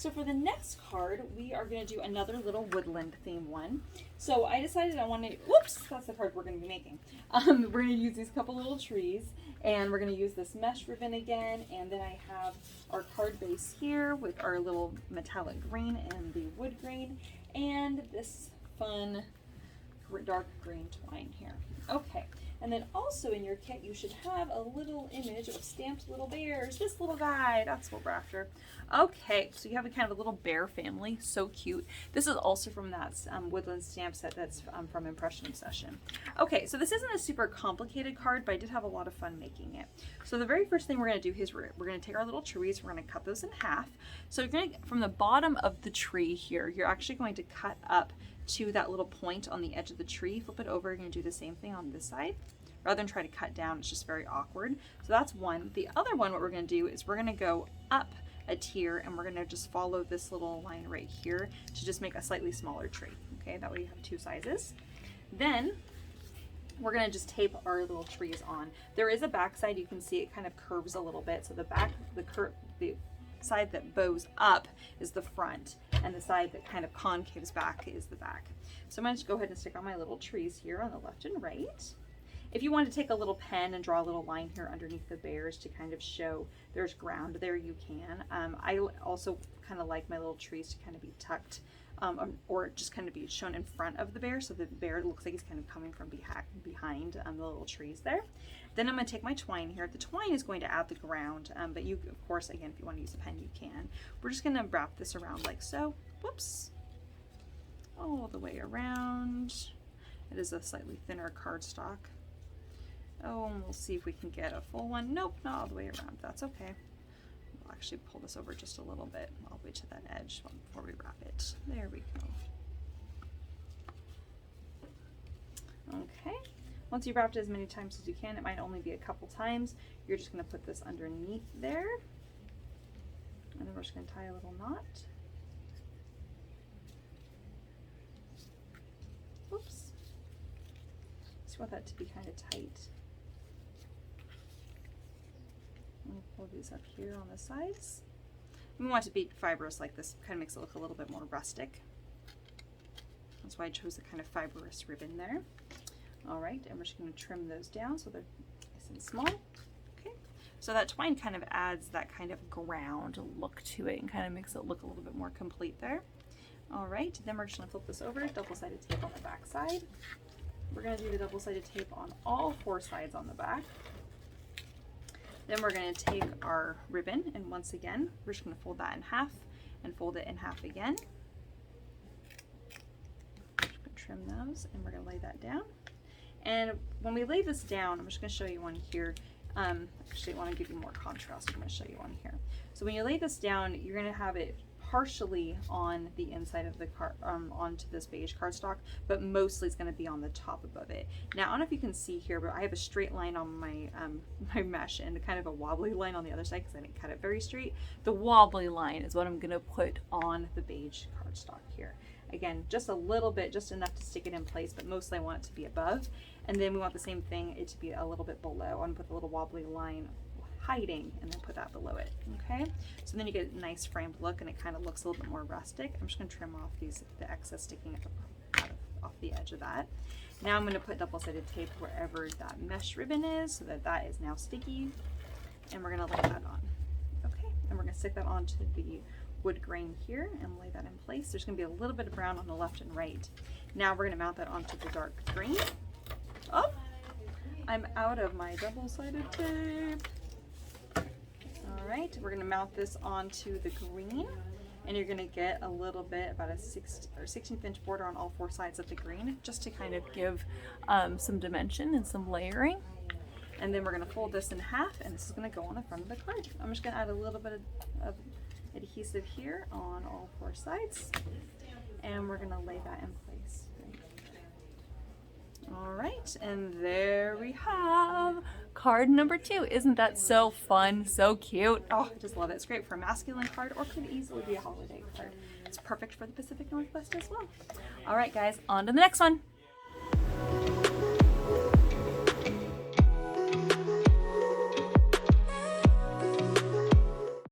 So for the next card, we are going to do another little woodland theme one. So I decided I wanted, whoops, that's the card we're going to be making. We're going to use these couple little trees, and we're going to use this mesh ribbon again, and then I have our card base here with our little metallic green and the wood grain, and this fun dark green twine here. Okay, and then also in your kit you should have a little image of stamped little bears. This little guy, that's what we're after. Okay, so you have a kind of a little bear family, so cute. This is also from that woodland stamp set that's from Impression Obsession. Okay, so this isn't a super complicated card, but I did have a lot of fun making it. So the very first thing we're going to do is we're going to take our little trees, we're going to cut those in half. So you're going to, from the bottom of the tree here, you're actually going to cut up to that little point on the edge of the tree, flip it over, you're going to do the same thing on this side. Rather than try to cut down, it's just very awkward. So that's one. The other one, what we're going to do is we're going to go up a tier and we're going to just follow this little line right here to just make a slightly smaller tree. Okay, that way you have two sizes. Then we're going to just tape our little trees on. There is a back side, you can see it kind of curves a little bit. So the back, the side that bows up is the front, and the side that kind of concaves back is the back. So I'm going to go ahead and stick on my little trees here on the left and right. If you want to take a little pen and draw a little line here underneath the bears to kind of show there's ground there, you can. I also kind of like my little trees to kind of be tucked or just kind of be shown in front of the bear, so the bear looks like he's kind of coming from behind the little trees there. Then I'm going to take my twine here. The twine is going to add the ground, but you, of course, again, if you want to use a pen, you can. We're just going to wrap this around like so. Whoops. All the way around. It is a slightly thinner cardstock. Oh, and we'll see if we can get a full one. Nope, not all the way around. That's okay. We'll actually pull this over just a little bit all the way to that edge before we wrap it. There we go. Okay. Once you've wrapped it as many times as you can, it might only be a couple times. You're just going to put this underneath there. And then we're just going to tie a little knot. Oops. Just want that to be kind of tight. And we'll pull these up here on the sides. We want it to be fibrous like this, kind of makes it look a little bit more rustic. That's why I chose the kind of fibrous ribbon there. All right, and we're just going to trim those down so they're nice and small. Okay, so that twine kind of adds that kind of ground look to it and kind of makes it look a little bit more complete there. All right, then we're just going to flip this over, double-sided tape on the back side. We're going to do the double-sided tape on all four sides on the back. Then we're going to take our ribbon, and once again, we're just going to fold that in half and fold it in half again. Just going to trim those, and we're going to lay that down. And when we lay this down, I'm just going to show you one here. Actually, I want to give you more contrast. I'm going to show you one here. So when you lay this down, you're going to have it partially on the inside of the card, onto this beige cardstock, but mostly it's going to be on the top above it. Now, I don't know if you can see here, but I have a straight line on my my mesh and kind of a wobbly line on the other side because I didn't cut it very straight. The wobbly line is what I'm going to put on the beige cardstock here. Again, just a little bit, just enough to stick it in place, but mostly I want it to be above. And then we want the same thing, it to be a little bit below. I want to put the little wobbly line hiding and then put that below it. Okay, so then you get a nice framed look and it kind of looks a little bit more rustic. I'm just going to trim off the excess sticking off the edge of that. Now I'm going to put double-sided tape wherever that mesh ribbon is so that that is now sticky, and we're going to lay that on. Okay, and we're going to stick that onto the wood grain here and lay that in place. There's going to be a little bit of brown on the left and right. Now we're going to mount that onto the dark green. Oh, I'm out of my double-sided tape. All right, we're going to mount this onto the green, and you're going to get a little bit, about a 16th inch border on all four sides of the green, just to kind of give some dimension and some layering. And then we're going to fold this in half, and this is going to go on the front of the card. I'm just going to add a little bit of adhesive here on all four sides, and we're going to lay that in place. All right, and there we have card number 2. Isn't that so fun, so cute? Oh, I just love it. It's great for a masculine card, or could easily be a holiday card. It's perfect for the Pacific Northwest as well. All right, guys, on to the next one.